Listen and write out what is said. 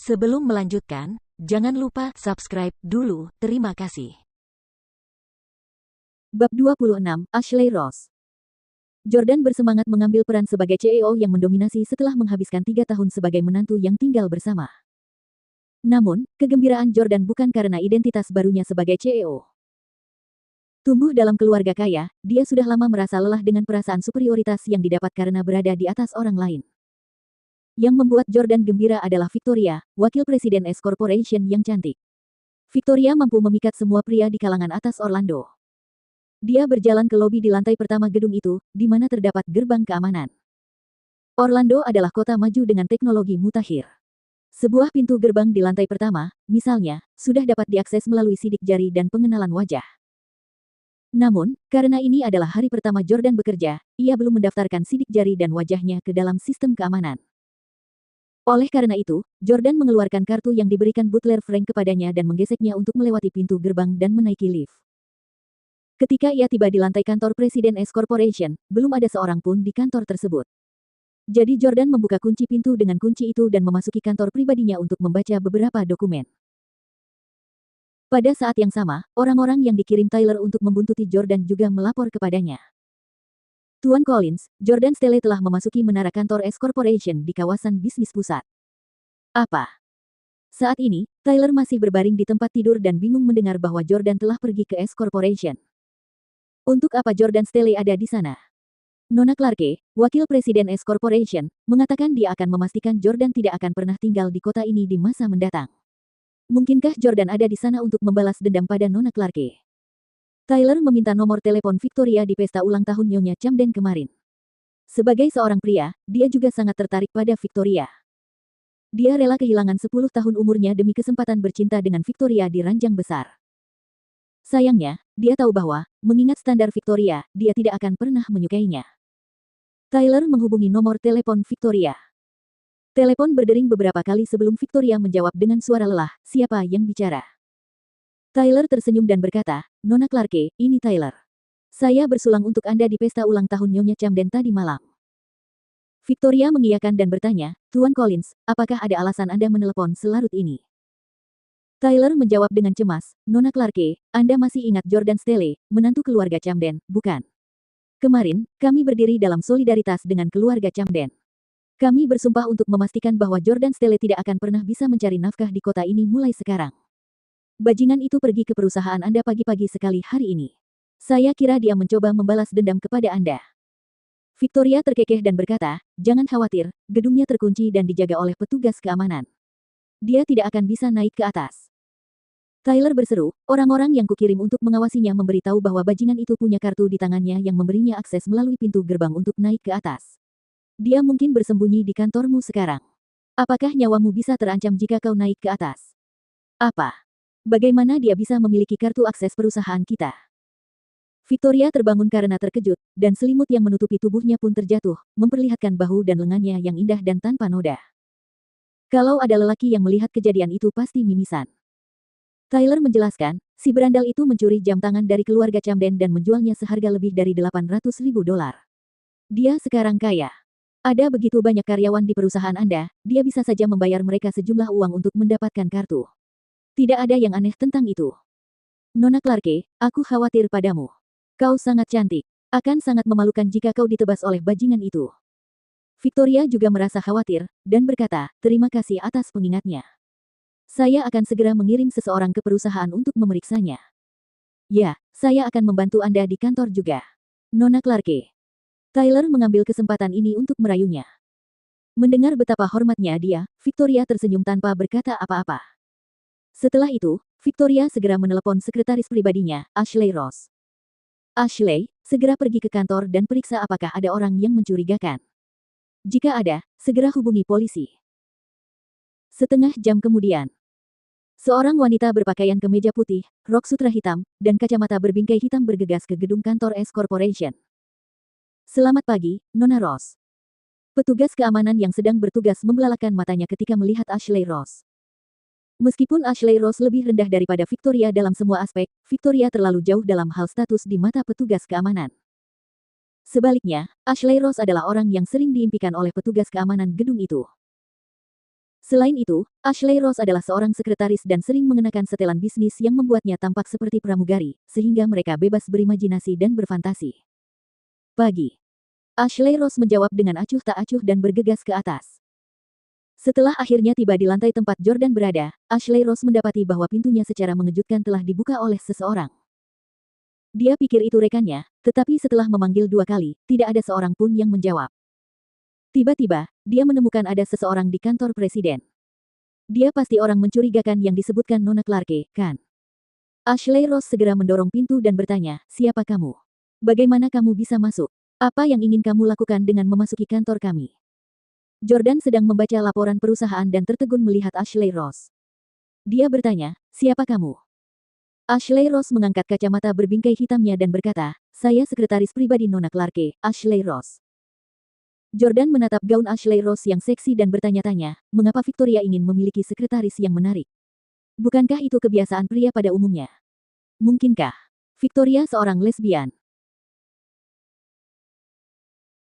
Sebelum melanjutkan, jangan lupa subscribe dulu. Terima kasih. Bab 26, Ashley Ross. Jordan bersemangat mengambil peran sebagai CEO yang mendominasi setelah menghabiskan 3 tahun sebagai menantu yang tinggal bersama. Namun, kegembiraan Jordan bukan karena identitas barunya sebagai CEO. Tumbuh dalam keluarga kaya, dia sudah lama merasa lelah dengan perasaan superioritas yang didapat karena berada di atas orang lain. Yang membuat Jordan gembira adalah Victoria, wakil presiden S Corporation yang cantik. Victoria mampu memikat semua pria di kalangan atas Orlando. Dia berjalan ke lobi di lantai pertama gedung itu, di mana terdapat gerbang keamanan. Orlando adalah kota maju dengan teknologi mutakhir. Sebuah pintu gerbang di lantai pertama, misalnya, sudah dapat diakses melalui sidik jari dan pengenalan wajah. Namun, karena ini adalah hari pertama Jordan bekerja, ia belum mendaftarkan sidik jari dan wajahnya ke dalam sistem keamanan. Oleh karena itu, Jordan mengeluarkan kartu yang diberikan butler Frank kepadanya dan menggeseknya untuk melewati pintu gerbang dan menaiki lift. Ketika ia tiba di lantai kantor Presiden S Corporation, belum ada seorang pun di kantor tersebut. Jadi Jordan membuka kunci pintu dengan kunci itu dan memasuki kantor pribadinya untuk membaca beberapa dokumen. Pada saat yang sama, orang-orang yang dikirim Tyler untuk membuntuti Jordan juga melapor kepadanya. Tuan Collins, Jordan Stelle telah memasuki menara kantor S Corporation di kawasan bisnis pusat. Apa? Saat ini, Tyler masih berbaring di tempat tidur dan bingung mendengar bahwa Jordan telah pergi ke S Corporation. Untuk apa Jordan Stelle ada di sana? Nona Clarke, wakil presiden S Corporation, mengatakan dia akan memastikan Jordan tidak akan pernah tinggal di kota ini di masa mendatang. Mungkinkah Jordan ada di sana untuk membalas dendam pada Nona Clarke? Tyler meminta nomor telepon Victoria di pesta ulang tahun Nyonya Camden kemarin. Sebagai seorang pria, dia juga sangat tertarik pada Victoria. Dia rela kehilangan 10 tahun umurnya demi kesempatan bercinta dengan Victoria di ranjang besar. Sayangnya, dia tahu bahwa, mengingat standar Victoria, dia tidak akan pernah menyukainya. Tyler menghubungi nomor telepon Victoria. Telepon berdering beberapa kali sebelum Victoria menjawab dengan suara lelah, "Siapa yang bicara?" Tyler tersenyum dan berkata, "Nona Clarke, ini Tyler. Saya bersulang untuk Anda di pesta ulang tahun Nyonya Camden tadi malam." Victoria mengiyakan dan bertanya, "Tuan Collins, apakah ada alasan Anda menelepon selarut ini?" Tyler menjawab dengan cemas, "Nona Clarke, Anda masih ingat Jordan Stelle, menantu keluarga Camden, bukan? Kemarin, kami berdiri dalam solidaritas dengan keluarga Camden. Kami bersumpah untuk memastikan bahwa Jordan Stelle tidak akan pernah bisa mencari nafkah di kota ini mulai sekarang. Bajingan itu pergi ke perusahaan Anda pagi-pagi sekali hari ini. Saya kira dia mencoba membalas dendam kepada Anda." Victoria terkekeh dan berkata, "Jangan khawatir, gedungnya terkunci dan dijaga oleh petugas keamanan. Dia tidak akan bisa naik ke atas." Tyler berseru, "Orang-orang yang kukirim untuk mengawasinya memberitahu bahwa bajingan itu punya kartu di tangannya yang memberinya akses melalui pintu gerbang untuk naik ke atas. Dia mungkin bersembunyi di kantormu sekarang. Apakah nyawamu bisa terancam jika kau naik ke atas? Apa? Bagaimana dia bisa memiliki kartu akses perusahaan kita?" Victoria terbangun karena terkejut, dan selimut yang menutupi tubuhnya pun terjatuh, memperlihatkan bahu dan lengannya yang indah dan tanpa noda. Kalau ada lelaki yang melihat kejadian itu pasti mimisan. Tyler menjelaskan, si berandal itu mencuri jam tangan dari keluarga Camden dan menjualnya seharga lebih dari $800.000. Dia sekarang kaya. Ada begitu banyak karyawan di perusahaan Anda, dia bisa saja membayar mereka sejumlah uang untuk mendapatkan kartu. Tidak ada yang aneh tentang itu. Nona Clarke, aku khawatir padamu. Kau sangat cantik. Akan sangat memalukan jika kau ditebas oleh bajingan itu. Victoria juga merasa khawatir, dan berkata, "Terima kasih atas pengingatnya. Saya akan segera mengirim seseorang ke perusahaan untuk memeriksanya. Ya, saya akan membantu Anda di kantor juga. Nona Clarke." Tyler mengambil kesempatan ini untuk merayunya. Mendengar betapa hormatnya dia, Victoria tersenyum tanpa berkata apa-apa. Setelah itu, Victoria segera menelepon sekretaris pribadinya, Ashley Ross. "Ashley, segera pergi ke kantor dan periksa apakah ada orang yang mencurigakan. Jika ada, segera hubungi polisi." Setengah jam kemudian, seorang wanita berpakaian kemeja putih, rok sutra hitam, dan kacamata berbingkai hitam bergegas ke gedung kantor S Corporation. "Selamat pagi, Nona Ross." Petugas keamanan yang sedang bertugas membelalakan matanya ketika melihat Ashley Ross. Meskipun Ashley Ross lebih rendah daripada Victoria dalam semua aspek, Victoria terlalu jauh dalam hal status di mata petugas keamanan. Sebaliknya, Ashley Ross adalah orang yang sering diimpikan oleh petugas keamanan gedung itu. Selain itu, Ashley Rose adalah seorang sekretaris dan sering mengenakan setelan bisnis yang membuatnya tampak seperti pramugari, sehingga mereka bebas berimajinasi dan berfantasi. Pagi. Ashley Rose menjawab dengan acuh tak acuh dan bergegas ke atas. Setelah akhirnya tiba di lantai tempat Jordan berada, Ashley Rose mendapati bahwa pintunya secara mengejutkan telah dibuka oleh seseorang. Dia pikir itu rekannya, tetapi setelah memanggil 2 kali, tidak ada seorang pun yang menjawab. Tiba-tiba, dia menemukan ada seseorang di kantor presiden. Dia pasti orang mencurigakan yang disebutkan Nona Clarke, kan? Ashley Rose segera mendorong pintu dan bertanya, siapa kamu? Bagaimana kamu bisa masuk? Apa yang ingin kamu lakukan dengan memasuki kantor kami? Jordan sedang membaca laporan perusahaan dan tertegun melihat Ashley Rose. Dia bertanya, siapa kamu? Ashley Rose mengangkat kacamata berbingkai hitamnya dan berkata, saya sekretaris pribadi Nona Clarke, Ashley Rose. Jordan menatap gaun Ashley Rose yang seksi dan bertanya-tanya, mengapa Victoria ingin memiliki sekretaris yang menarik? Bukankah itu kebiasaan pria pada umumnya? Mungkinkah Victoria seorang lesbian?